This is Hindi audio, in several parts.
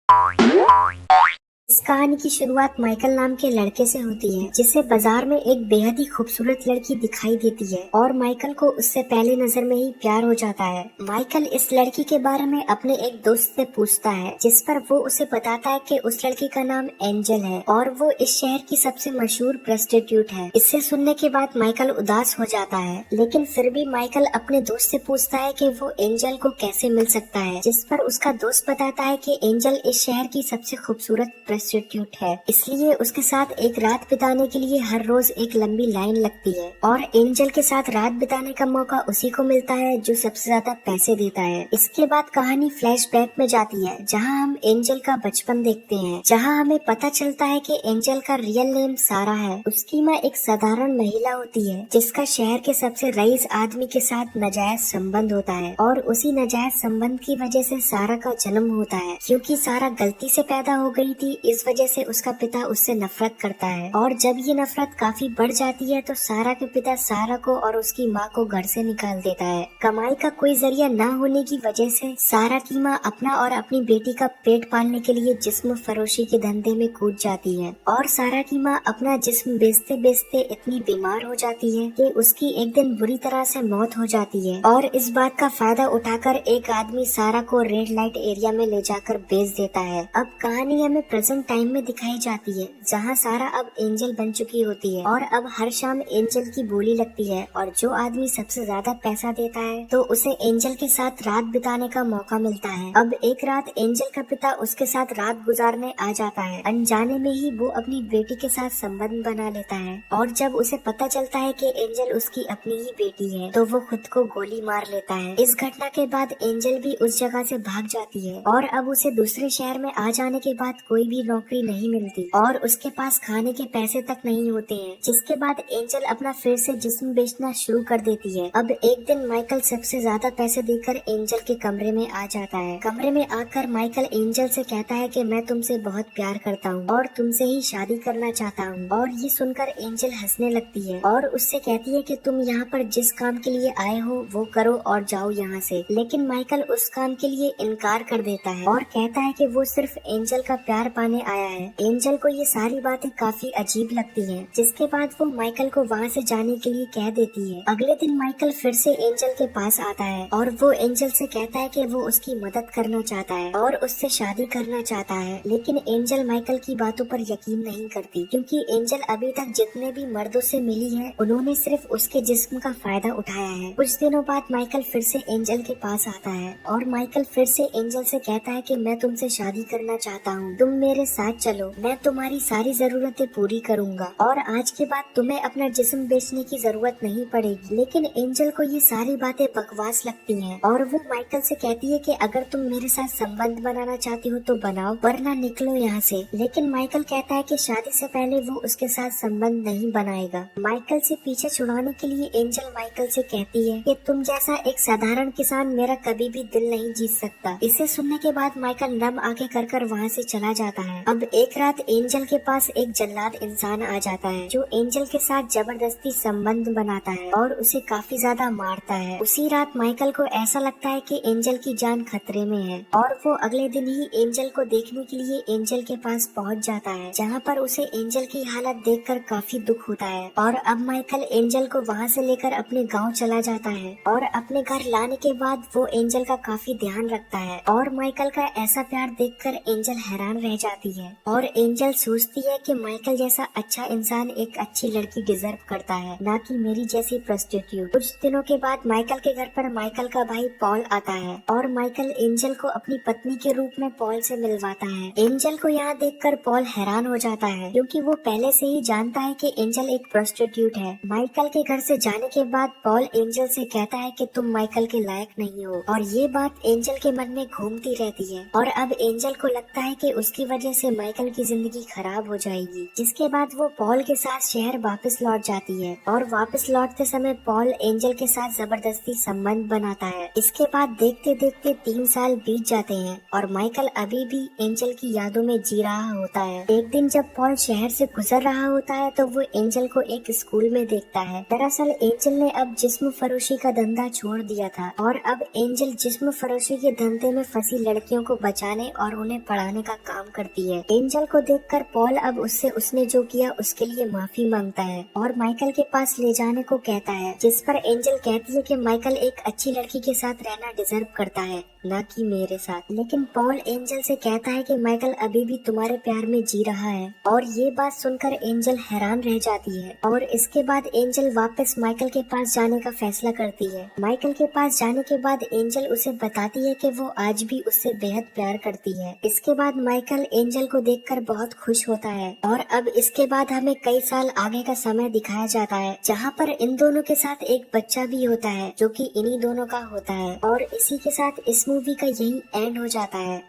इस कहानी की शुरुआत माइकल नाम के लड़के से होती है, जिसे बाजार में एक बेहद ही खूबसूरत लड़की दिखाई देती है और माइकल को उससे पहले नजर में ही प्यार हो जाता है। माइकल इस लड़की के बारे में अपने एक दोस्त से पूछता है, जिस पर वो उसे बताता है कि उस लड़की का नाम एंजल है और वो इस शहर की सबसे मशहूर प्रोस्टिट्यूट है। इसे सुनने के बाद माइकल उदास हो जाता है, लेकिन फिर भी माइकल अपने दोस्त से पूछता है कि वो एंजल को कैसे मिल सकता है, जिस पर उसका दोस्त बताता है कि एंजल इस शहर की सबसे खूबसूरत प्रोस्टिट्यूट है, इसलिए उसके साथ एक रात बिताने के लिए हर रोज एक लंबी लाइन लगती है और एंजल के साथ रात बिताने का मौका उसी को मिलता है जो सबसे ज्यादा पैसे देता है। इसके बाद कहानी फ्लैशबैक में जाती है, जहां हम एंजल का बचपन देखते हैं, जहां हमें पता चलता है कि एंजल का रियल नेम सारा है। उसकी माँ एक साधारण महिला होती है, जिसका शहर के सबसे रईस आदमी के साथ नाजायज संबंध होता है और उसी नाजायज संबंध की वजह से सारा का जन्म होता है। क्योंकि सारा गलती से पैदा हो गई थी, इस वजह से उसका पिता उससे नफरत करता है और जब ये नफरत काफी बढ़ जाती है तो सारा के पिता सारा को और उसकी माँ को घर से निकाल देता है। कमाई का कोई जरिया न होने की वजह से सारा की माँ अपना और अपनी बेटी का पेट पालने के लिए जिस्म फरोशी के धंधे में कूद जाती है और सारा की माँ अपना जिस्म बेचते बेचते इतनी बीमार हो जाती है कि उसकी एक दिन बुरी तरह से मौत हो जाती है और इस बात का फायदा उठाकर एक आदमी सारा को रेड लाइट एरिया में ले जाकर बेच देता है। अब कहानी हमें प्रेजेंट टाइम में दिखाई जाती है, जहां सारा अब एंजल बन चुकी होती है और अब हर शाम एंजल की बोली लगती है और जो आदमी सबसे ज्यादा पैसा देता है तो उसे एंजल के साथ रात बिताने का मौका मिलता है। अब एक रात एंजल का पिता उसके साथ रात गुजारने आ जाता है। अनजाने में ही वो अपनी बेटी के साथ संबंध बना लेता है और जब उसे पता चलता है कि एंजल उसकी अपनी ही बेटी है तो वो खुद को गोली मार लेता है। इस घटना के बाद एंजल भी उस जगह से भाग जाती है और अब उसे दूसरे शहर में आ जाने के बाद कोई भी नौकरी नहीं मिलती और उसके पास खाने के पैसे तक नहीं होते हैं, जिसके बाद एंजल अपना फिर से जिस्म बेचना शुरू कर देती है। अब एक दिन माइकल सबसे ज्यादा पैसे देकर एंजल के कमरे में आ जाता है। कमरे में आकर माइकल एंजल से कहता है कि मैं तुमसे बहुत प्यार करता हूँ और तुमसे ही शादी करना चाहता हूँ और ये सुनकर एंजल हंसने लगती है और उससे कहती है कि तुम यहाँ पर जिस काम के लिए आए हो वो करो और जाओ यहाँ से। लेकिन माइकल उस काम के लिए इनकार कर देता है और कहता है कि वो सिर्फ एंजल का प्यार पाने आया है। एंजल को ये सारी बातें काफी अजीब लगती हैं, जिसके बाद वो माइकल को वहाँ से जाने के लिए कह देती है। अगले दिन माइकल फिर से एंजल के पास आता है और वो एंजल से कहता है कि वो उसकी मदद करना चाहता है और उससे शादी करना चाहता है। लेकिन एंजल माइकल की बातों पर यकीन नहीं करती, क्योंकि एंजल अभी तक जितने भी मर्दों से मिली है उन्होंने सिर्फ उसके जिस्म का फायदा उठाया है। कुछ दिनों बाद माइकल फिर से एंजल के पास आता है और माइकल फिर से एंजल से कहता है कि मैं तुमसे शादी करना चाहता हूँ, तुम मेरे साथ चलो, मैं तुम्हारी सारी जरूरतें पूरी करूँगा और आज के बाद तुम्हें अपना जिस्म बेचने की जरूरत नहीं पड़ेगी। लेकिन एंजल को ये सारी बातें बकवास लगती हैं और वो माइकल से कहती है कि अगर तुम मेरे साथ संबंध बनाना चाहती हो तो बनाओ, वरना निकलो यहाँ से। लेकिन माइकल कहता है कि शादी से पहले वो उसके साथ संबंध नहीं बनाएगा। माइकल से पीछे छुड़ाने के लिए एंजल माइकल से कहती है कि तुम जैसा एक साधारण किसान मेरा कभी भी दिल नहीं जीत सकता। इसे सुनने के बाद माइकल नम आंखें कर वहाँ से चला जाता है। अब एक रात एंजल के पास एक जल्लाद इंसान आ जाता है जो एंजल के साथ जबरदस्ती संबंध बनाता है और उसे काफी ज्यादा मारता है। उसी रात माइकल को ऐसा लगता है कि एंजल की जान खतरे में है और वो अगले दिन ही एंजल को देखने के लिए एंजल के पास पहुंच जाता है, जहां पर उसे एंजल की हालत देखकर काफी दुख होता है। और अब माइकल एंजल को वहां से लेकर अपने गांव चला जाता है और अपने घर लाने के बाद वो एंजल का काफी ध्यान रखता है और माइकल का ऐसा प्यार देखकर एंजल हैरान रह जाती है और एंजल सोचती है कि माइकल जैसा अच्छा इंसान एक अच्छी लड़की डिजर्व करता है, ना कि मेरी जैसी प्रोस्टिट्यूट। कुछ दिनों के बाद माइकल के घर पर माइकल का भाई पॉल आता है और माइकल एंजल को अपनी पत्नी के रूप में पॉल से मिलवाता है। एंजल को यहाँ देखकर पॉल हैरान हो जाता है, क्योंकि वो पहले से ही जानता है कि एंजल एक प्रोस्टिट्यूट है। माइकल के घर से जाने के बाद पॉल एंजल से कहता है कि तुम माइकल के लायक नहीं हो और ये बात एंजल के मन में घूमती रहती है और अब एंजल को लगता है कि उसकी वजह वजह से माइकल की जिंदगी खराब हो जाएगी। जिसके बाद वो पॉल के साथ शहर वापस लौट जाती है और वापस लौटते समय पॉल एंजल के साथ जबरदस्ती संबंध बनाता है। इसके बाद देखते देखते 3 साल बीत जाते हैं और माइकल अभी भी एंजल की यादों में जी रहा होता है। एक दिन जब पॉल शहर से गुजर रहा होता है तो वो एंजल को एक स्कूल में देखता है। दरअसल एंजल ने अब जिस्म फरोशी का धंधा छोड़ दिया था और अब एंजल जिस्म फरोशी के धंधे में फंसी लड़कियों को बचाने और उन्हें पढ़ाने का काम करती है। एंजल को देखकर पॉल अब उससे उसने जो किया उसके लिए माफी मांगता है और माइकल के पास ले जाने को कहता है, जिस पर एंजल कहती है कि माइकल एक अच्छी लड़की के साथ रहना डिजर्व करता है, न कि मेरे साथ। लेकिन पॉल एंजल से कहता है कि माइकल अभी भी तुम्हारे प्यार में जी रहा है और ये बात सुनकर एंजल हैरान रह जाती है और इसके बाद एंजल वापस माइकल के पास जाने का फैसला करती है। माइकल के पास जाने के बाद एंजल उसे बताती है कि वो आज भी उससे बेहद प्यार करती है। इसके बाद माइकल एंजल को देखकर बहुत खुश होता है और अब इसके बाद हमें कई साल आगे का समय दिखाया जाता है जहाँ पर इन दोनों के साथ एक बच्चा भी होता है जो कि इन्हीं दोनों का होता है और इसी के साथ इस मूवी का यही एंड हो जाता है।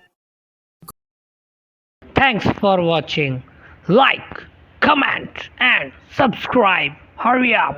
Thanks for watching. Like, comment and subscribe. Hurry up.